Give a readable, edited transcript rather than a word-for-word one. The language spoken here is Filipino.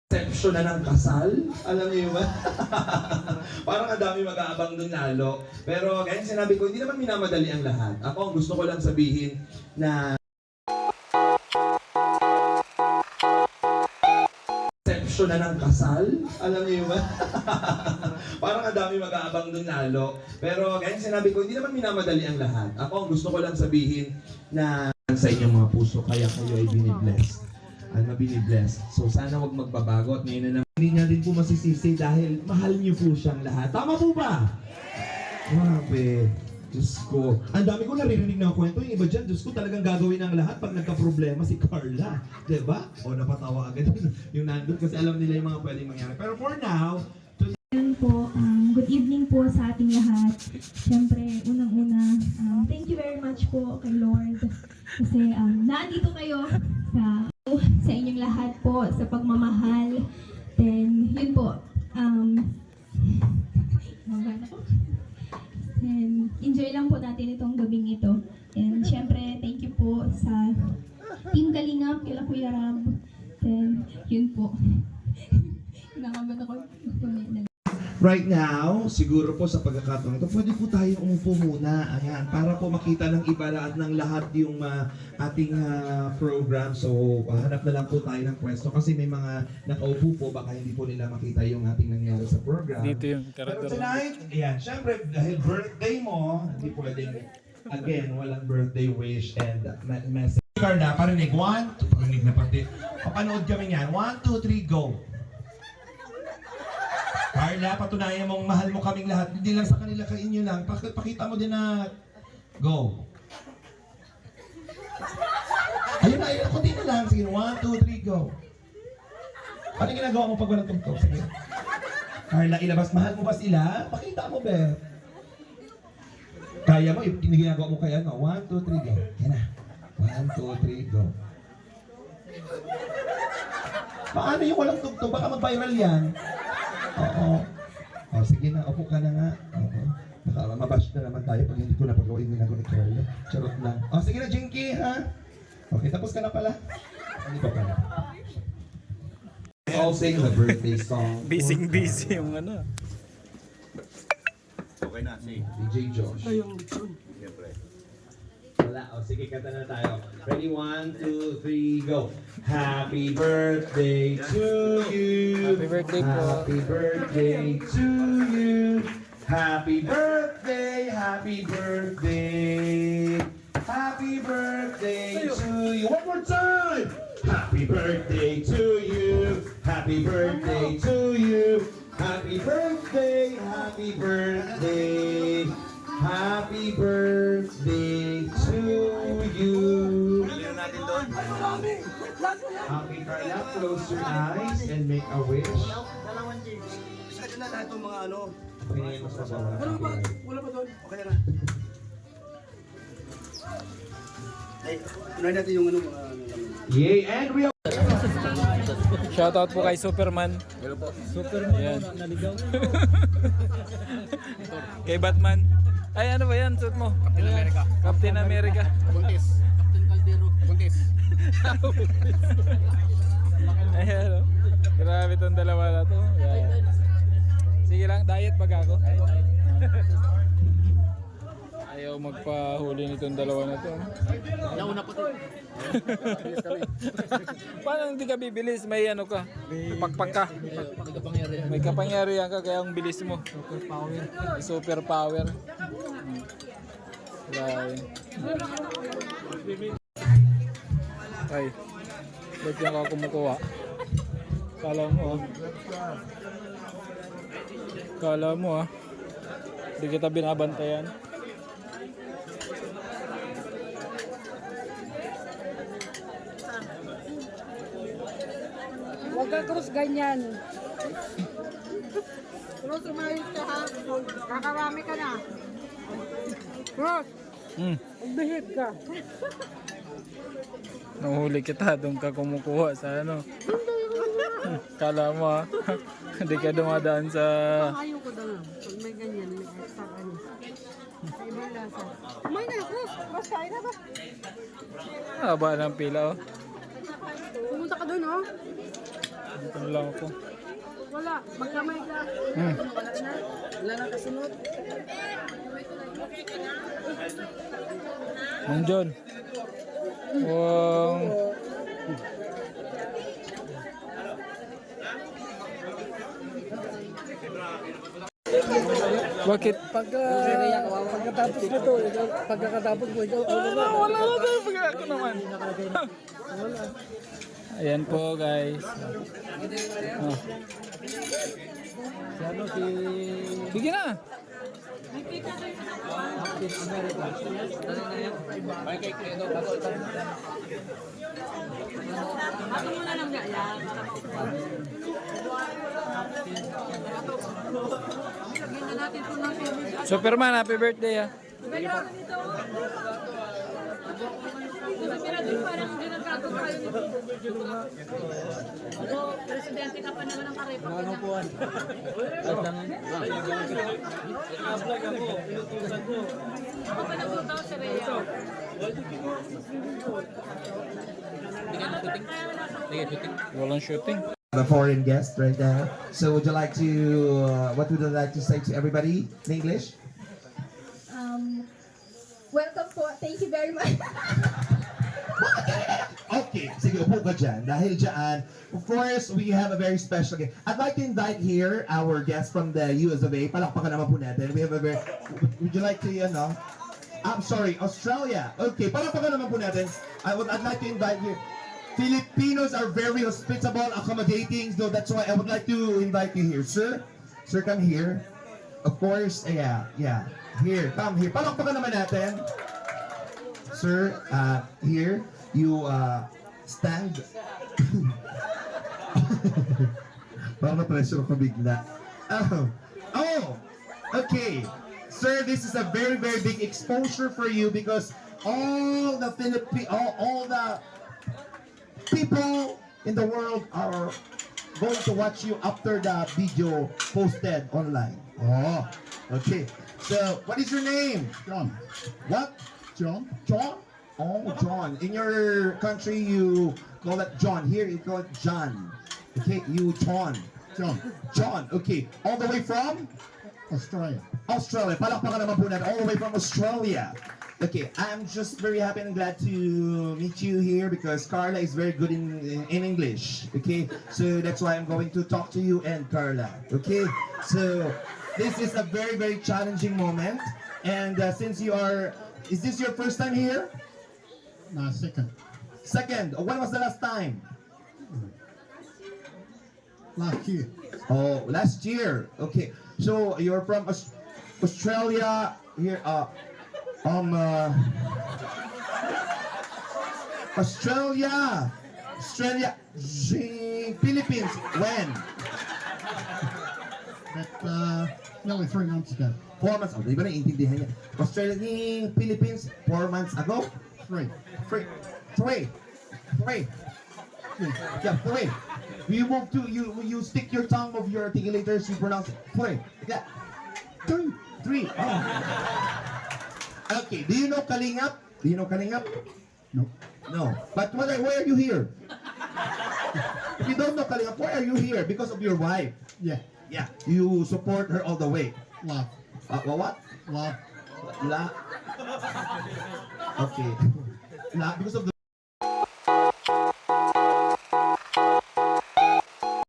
Reception na ng kasal, alam niyo ba? Parang ang dami mag-aabang dun lalo. Pero kaya sinabi ko, hindi naman minamadali ang lahat. Ako, ang gusto ko lang sabihin na reception na ng kasal, alam niyo ba? Parang ang dami mag-aabang dun lalo. Pero kaya sinabi ko, hindi naman minamadali ang lahat. Ako, ang gusto ko lang sabihin na sa inyong mga puso, kaya kayo ay binibless. Binibless. So sana wag magbabago at ngayon na naman hindi niya rin po masisisi dahil mahal niyo po siyang lahat. Tama po ba? Grabe. Diyos ko. Ang dami ko naririnig na kwento. Yung iba dyan, Diyos ko, talagang gagawin ang lahat pag nagka-problema si Carla. Diba? O napatawa agad yung nandun kasi alam nila yung mga pwedeng mangyari. Pero for now, Ayan po, good evening po sa ating lahat. Siyempre, unang-una, thank you very much po kay Lord. Kasi naandito kayo sa inyong lahat po, sa pagmamahal. Then, yun po, and enjoy lang po natin itong gabing ito. And siyempre, thank you po sa Team Kalingap, kila Kuya Rab. Then, yun po. Nakaman ako. right now, siguro po sa pagkakataon ito, pwede po tayo umupo muna. Ayan, para po makita ng iba at ng lahat yung ating program. So, hanap na lang po tayo ng pwesto kasi may mga nakaupo po, baka hindi po nila makita yung ating nangyari sa program. Dito yung Pero karakter. tonight, ayan, syempre, dahil birthday mo, hindi pwedeng, again, walang birthday wish and message. Carla, parinig. 1, 2, parinig na pati. Papanood kami yan. 1, 2, 3, go. Carla, patunayan mong mahal mo kaming lahat. Hindi lang sa kanila, kay inyo lang. Pakita mo din na go. Ayun na, ayun. Ako din na lang. Sige, 1, 2, 3, go. Ano ginagawa mo pag walang tugtog? Sige. Carla, ilabas. Mahal mo ba sila? Pakita mo, be. Kaya mo, ginagawa mo kaya, no? 1, 2, 3, go. Yan na. 1, 2, 3, go. Paano yung walang tugtog? Baka mag-viral yan. Oo. O, sige na. Upo ka na nga. Oo. Baka mabash na naman tayo pag hindi ko napagawa yung ginagawa ni Carla. Charot lang. O, sige na, Jinky, ha? Okay, tapos ka na pala. Hindi pa pala. All sing the birthday song. Busy yung ano. Okay na, say. DJ Josh. Siyempre. Wala. O, sige, kanta na tayo. Ready? 1, 2, 3, go. Happy birthday to you. Happy birthday po. Happy birthday to you. Happy birthday, happy birthday. Happy birthday to you. One more time. Happy birthday to you. Happy birthday to you. Happy birthday, happy birthday. Happy birthday to you. Clear natin doon. Okay, Carla, close your eyes and make a wish. Isa ka na lahat ng mga ano. Pinigay mo sa bawah. Wala pa doon. Okay na. Ay, tuloy natin yung ano mga ano lang. Yay, and we are... Shoutout po kay Superman. Superman. Yan. Kay Batman. Ay, ano ba yan? Suit mo? Captain America. Captain America. Buntis. Captain Caldero. Buntis. Ayan, oh. Grabe itong dalawa na to. Yan. Sige lang, diet bag ako. Ayaw magpahuli nitong dalawa na to. Nauna pa to. Paano hindi ka bibilis? May ano ka? May pakpak ka. May kapangyarihan ka kaya ang bilis mo. Super power. Super power. Ay. Ba't yan ka kumukuha? Kala mo ah. Kala mo ah. Hindi kita binabantayan. Huwag ka krus ganyan. Krus, umayos ka ha. Kakarami ka na. Krus, magbihit ka. Nahuli kita, doon ka kumukuha sa ano. Kala mo ha. Hindi ka dumadaan sa... Ayaw ko doon. Pag may ganyan, may extra ano. Sa ibang lasa. Kumain na, Krus. Krus, kain na ba? Haba ng pila oh. Pumunta ka doon, oh. Dito na lang ako. Wala, magkamay ka. Hmm. Wala na kasunod. Mang John. Um, bakit? Pagkatapos nito, pagkatapos mo, ikaw, Wala na tayo pag ako naman. Ayan po guys. Oh. Sige na. Ako muna lang gaya. Lagyan na natin ito ng tubig. Superman, happy birthday ah. Balik ako dito. Pero din parang hindi nagkagawa kayo nito. Ako, presidente ka pa naman ng Karepa. Ano po? Ako pa nagpunta sa Rhea. Walang shooting. The foreign guest right now. So would you like to, what would you like to say to everybody in English? Welcome po. Thank you very much. Okay, sige, upo ka dyan. Dahil dyan, of course, we have a very special guest. I'd like to invite here our guest from the US of A. Palakpakan naman po natin. We have a very, would you like to, I'm sorry, Australia. Okay, palakpakan naman po natin. I'd like to invite here. Filipinos are very hospitable, accommodating, so that's why I would like to invite you here. Sir, come here. Of course, yeah. Here, come here. Palakpakan naman natin. Sir, here, you stand. Parang na-pressure ko bigla. Oh, okay. Sir, this is a very, very big exposure for you because all the all the people in the world are going to watch you after the video posted online. Oh, okay. So, what is your name? John. What? John? John? Oh, John. In your country, you call it John. Here, you call it John. Okay, you John. John. John, okay. All the way from? Australia. Australia. Palakpakan naman po natin. All the way from Australia. Okay, I'm just very happy and glad to meet you here because Carla is very good in English. Okay, so that's why I'm going to talk to you and Carla. Okay, so this is a very, very challenging moment. And since you are, is this your first time here? Second. Second. When was the last time? Last year. Oh, last year. Okay, so you're from Australia here. Australia, Philippines. When? That nearly 3 months ago. 4 months. Oh, di ba naiintindihan niya? Australia, Philippines, 4 months ago. 3. Three. Yeah, 3. You move to you stick your tongue of your articulators. You pronounce it. 3. Yeah. 3. Oh. Okay. Do you know Kalingap? No. No. But why are you here? If you don't know Kalingap, why are you here? Because of your wife. Yeah. Yeah. You support her all the way. Love. What? Love. La. Okay. La. Because of the